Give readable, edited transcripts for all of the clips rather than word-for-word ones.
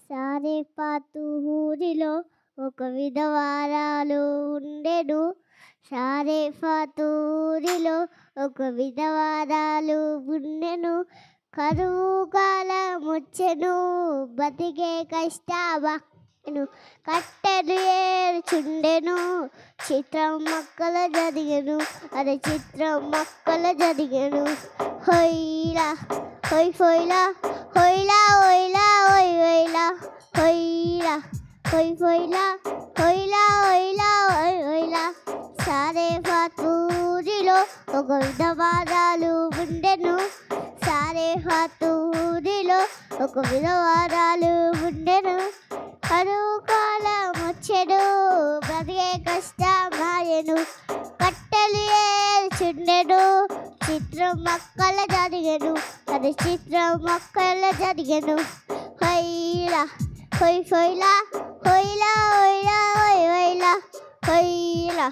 సారెపాతు ఊరిలో ఒక విధవరాలు ఉండెను. సారెపాతు ఊరిలో ఒక విధవరాలు ఉండెను. కరువు కాలమొచ్చెను, బతికే కష్టమను. కట్టెలు ఏరుచుండెను, చిత్రం మొక్కలు జరిగెను. అది చిత్రం మొక్కలు జరిగెను. హొయ్లా హొయ్ హొయ్లా హొయ్లా హొయ్లా హొయ్ హొయ్లా హొయ్లా హొయ్ హొయ్లా హొయ్లా హొయ్లా హొయ్ హొయ్లా. సారెపాతు ఊరిలో ఒక విధవరాలు ఉండెను. సారెపాతు ఊరిలో ఒక విధవరాలు ఉండెను. కరువు కాలమొచ్చెను, బ్రతికే కష్టమాయెను. కట్టెలు ఏరుచుండెను, చిత్రం మొక్కలు జరిగెను. అది చిత్రం మొక్కలు జరిగెను. హొయ్లా హొయ్ హొయ్లా హొయ్లా హొయ్లా హొయ్ హొయ్లా హొయ్లా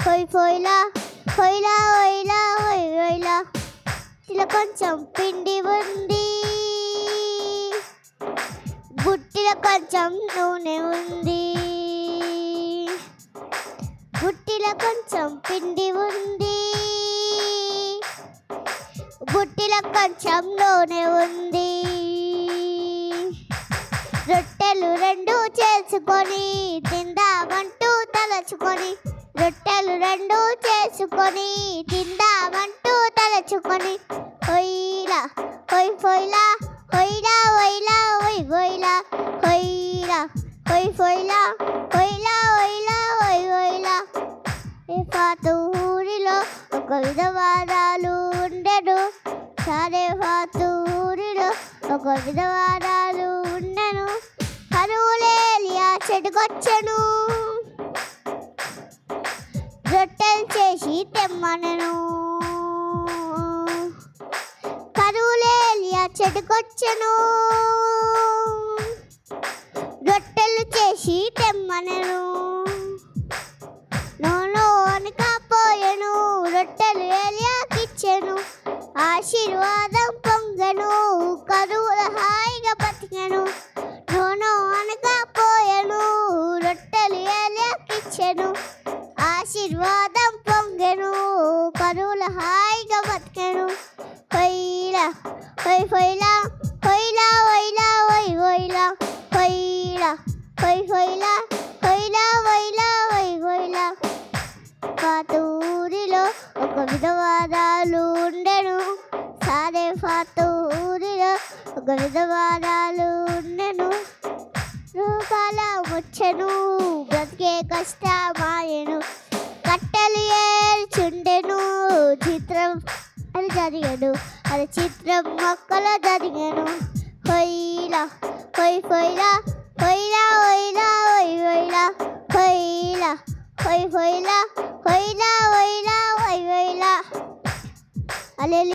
హొయ్ హొయ్లా హొయ్లా హొయ్లా హొయ్ హొయ్లా. ఇలా కొంచెం పిండి ఉంది, బుట్టిలో కొంచెం నూనె ఉంది. బుట్టిలో కొంచెం పిండి ఉంది, బుట్టిలో కొంచెం నూనె ఉంది. రొట్టెలు రెండు చేసుకొని తిందామంటూ తలచుకొని, రొట్టెలు రెండు చేసుకొని తిందామంటూ తలచుకొని. హొయ్లా హొయ్ హొయ్లా హొయ్లా హొయ్లా హొయ్ హొయ్లా హొయ్లా హొయ్ హొయ్లా హొయ్లా హొయ్లా హొయ్ హొయ్లా. సారెపాతు ఊరిలో ఒక విధవరాలు ఉండెను. సారెపాతు ఊరిలో ఒక విధవరాలు ఉండెను. కరువులేలియా చెట్టుకొచ్చెను, రొట్టెలు చేసి తెమ్మనెను. కరువులేలియా చెట్టుకొచ్చెను, రొట్టెలు చేసి తెమ్మనెను. నూనె వనకపోయెను, రొట్టెలు ఏలియాకిచ్చెను. ఆశీర్వాదం పొంగెను, కరువుల హాయిగా బతికెను. నూనె వనకపోయెను, రొట్టెలు ఏలియాకిచ్చెను. ఆశీర్వాదం పొంగెను, కరువుల హాయిగా బతికెను. హొయ్లా హొయ్ హొయ్లా హొయ్లా హొయ్లా హొయ్ హొయ్లా హొయ్లా హొయ్ హొయ్లా హొయ్లా హొయ్లా హొయ్ హొయ్లా. సారెపాతు ఊరిలో ఒక విధవరాలు ఉండెను. సారెపాతు ఊరిలో ఒక విధవరాలు ఉండెను. కాలమొచ్చెను, బ్రతికే కష్టమాయెను. కట్టెలు ఏరుచుండెను, చిత్రం అది జరిగెను. అది చిత్రం మొక్కలు జరిగెను. హొయ్లా హొయ్ హొయ్లా హొయ్లా హొయ్లా హొయ్ హొయ్లా హొయ్లా హొయ్ హొయ్లా హొయ్లా హొయ్లా హొయ్ హొయ్లా.